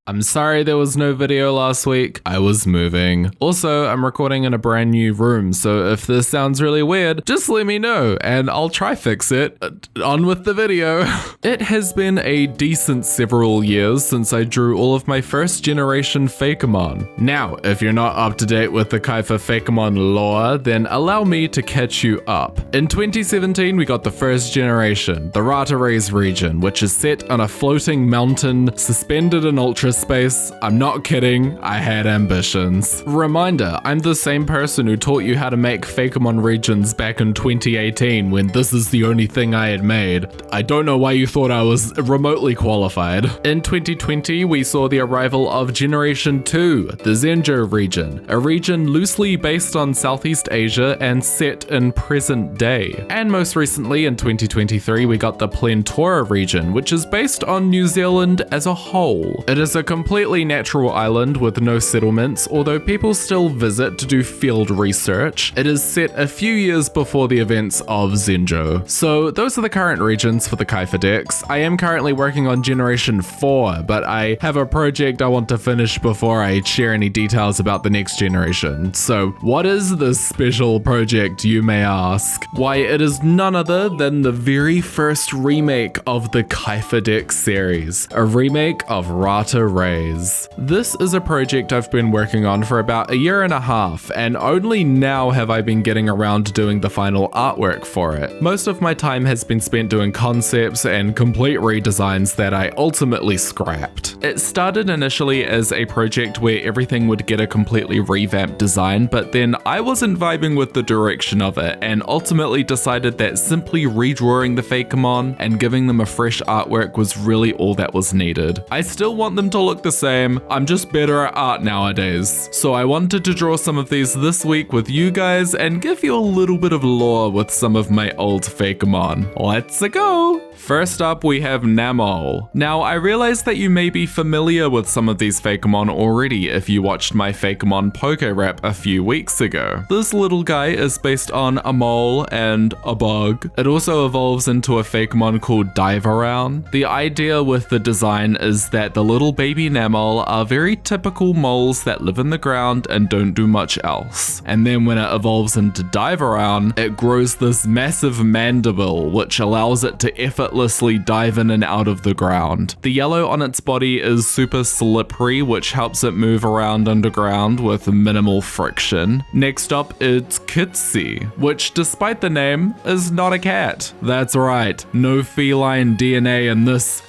I'm sorry there was no video last week. I was moving. Also, I'm recording in a brand new room, so if this sounds really weird, just let me know and I'll try fix it. On with the video. It has been a decent several years since I drew all of my first generation Fakemon. Now, if you're not up to date with the Kaifa Fakemon lore, then allow me to catch you up. In 2017, we got the first generation, the Redrawing region, which is set on a floating mountain suspended in ultra space. I'm not kidding, I had ambitions. Reminder, I'm the same person who taught you how to make Fakemon regions back in 2018 when this is the only thing I had made. I don't know why you thought I was remotely qualified. In 2020, we saw the arrival of Generation 2, the Zenjo region, a region loosely based on Southeast Asia and set in present day. And most recently in 2023, we got the Plentora region, which is based on New Zealand as a whole. It is a completely natural island with no settlements, although people still visit to do field research. It is set a few years before the events of Zenjo. So those are the current regions for the Kaifa decks. I am currently working on Generation 4, but I have a project I want to finish before I share any details about the next generation. So what is this special project, you may ask? Why, it is none other than the very first remake of the Kaifa deck series, a remake of Rata Rays. This is a project I've been working on for about a year and a half, and only now have I been getting around to doing the final artwork for it. Most of my time has been spent doing concepts and complete redesigns that I ultimately scrapped. It started initially as a project where everything would get a completely revamped design, but then I wasn't vibing with the direction of it and ultimately decided that simply redrawing the Fakemon and giving them a fresh artwork was really all that was needed. I still want them to look the same, I'm just better at art nowadays. So I wanted to draw some of these this week with you guys and give you a little bit of lore with some of my old Fakemon. Let's go! First up, we have Namol. Now, I realize that you may be familiar with some of these Fakemon already if you watched my Fakemon Poke Rap a few weeks ago. This little guy is based on a mole and a bug. It also evolves into a Fakemon called Dive-A-Round. The idea with the design is that the little baby Namol are very typical moles that live in the ground and don't do much else. And then when it evolves into Dive-A-Round, it grows this massive mandible which allows it to effortlessly dive in and out of the ground. The yellow on its body is super slippery, which helps it move around underground with minimal friction. Next up, it's Kitsy, which despite the name, is not a cat. That's right, no feline DNA in this,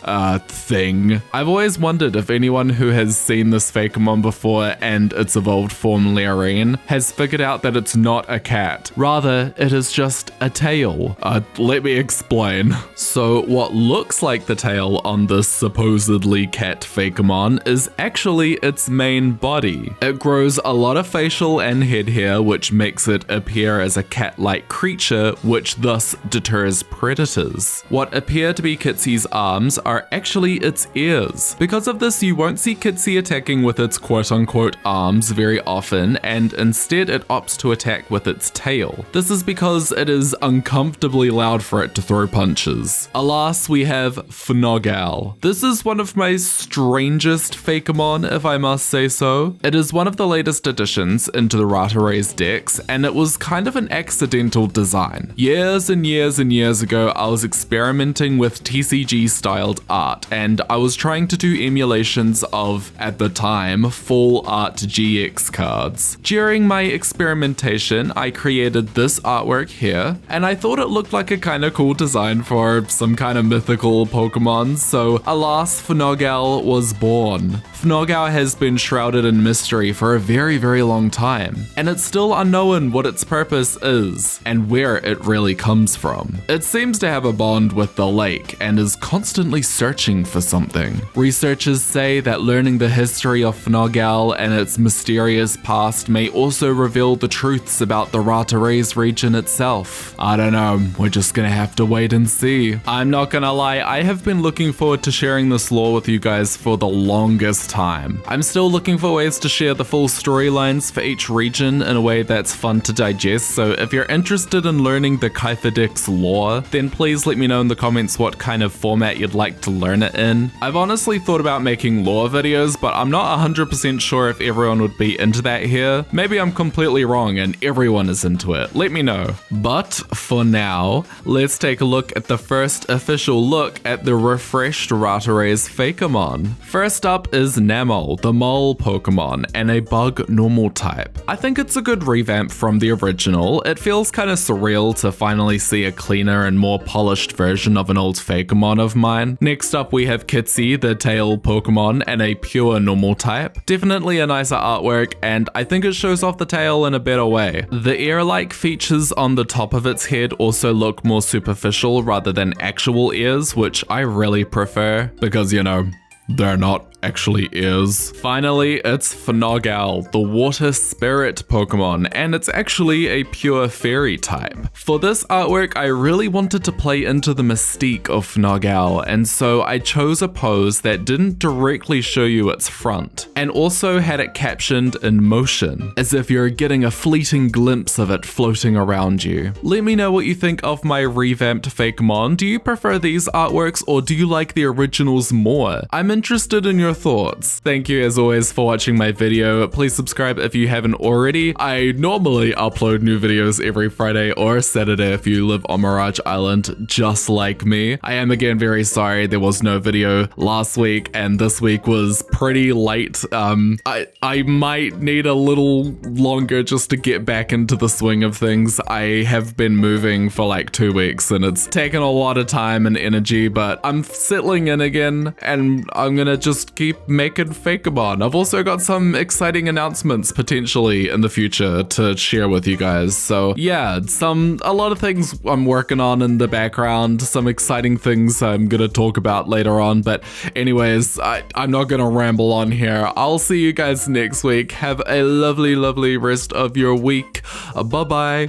thing. I've always wondered if anyone who has seen this Fakemon before and its evolved form Leorine has figured out that it's not a cat. Rather, it is just a tail. Let me explain. So what looks like the tail on this supposedly cat Fakemon is actually its main body. It grows a lot of facial and head hair, which makes it appear as a cat-like creature, which thus deters predators. What appear to be Kitsy's arms are actually its ears. Because of this, you won't see Kitsy attacking with its quote-unquote arms very often, and instead it opts to attack with its tail. This is because it is uncomfortably loud for it to throw punches. Alas, we have Fnogal. This is one of my strangest Fakemon, if I must say so. It is one of the latest additions into the Rata Rays decks, and it was kind of an accidental design. Years and years and years ago, I was experimenting with TCG-styled art, and I was trying to do emulations of, at the time, full art GX cards. During my experimentation, I created this artwork here, and I thought it looked like a kinda cool design for some kind of mythical Pokemon, so alas, Fnogal was born. Fnogal has been shrouded in mystery for a very, very long time, and it's still unknown what its purpose is, and where it really comes from. It seems to have a bond with the lake, and is constantly searching for something. Researchers say that learning the history of Fnogal and its mysterious past may also reveal the truths about the Rata Rays region itself. I don't know, we're just gonna have to wait and see. I'm not gonna lie, I have been looking forward to sharing this lore with you guys for the longest time. I'm still looking for ways to share the full storylines for each region in a way that's fun to digest, so if you're interested in learning the Kaifa deck's lore, then please let me know in the comments what kind of format you'd like to learn it in. I've honestly thought about making making lore videos, but I'm not 100% sure if everyone would be into that here. Maybe I'm completely wrong and everyone is into it. Let me know. But for now, let's take a look at the first official look at the refreshed Redrawing Fakemon. First up is Namol, the mole Pokemon, and a bug normal type. I think it's a good revamp from the original. It feels kind of surreal to finally see a cleaner and more polished version of an old Fakemon of mine. Next up we have Kitsy, the tail Pokemon, and a pure normal type. Definitely a nicer artwork, and I think it shows off the tail in a better way. The ear-like features on the top of its head also look more superficial rather than actual ears, which I really prefer because, you know, they're not actually ears. Finally, it's Fnogal, the water spirit Pokemon, and it's actually a pure fairy type. For this artwork, I really wanted to play into the mystique of Fnogal, and so I chose a pose that didn't directly show you its front, and also had it captioned in motion, as if you're getting a fleeting glimpse of it floating around you. Let me know what you think of my revamped Fakemon. Do you prefer these artworks, or do you like the originals more? I'm interested in your thoughts. Thank you as always for watching my video. Please subscribe if you haven't already. I normally upload new videos every Friday or Saturday if you live on Mirage Island just like me. I am again very sorry there was no video last week and this week was pretty late. I might need a little longer just to get back into the swing of things. I have been moving for like 2 weeks and it's taken a lot of time and energy, but I'm settling in again and I'm gonna just keep making Fakemon. I've also got some exciting announcements potentially in the future to share with you guys. So yeah, a lot of things I'm working on in the background, some exciting things I'm gonna talk about later on. But anyways, I'm not gonna ramble on here. I'll see you guys next week. Have a lovely, lovely rest of your week. Bye bye.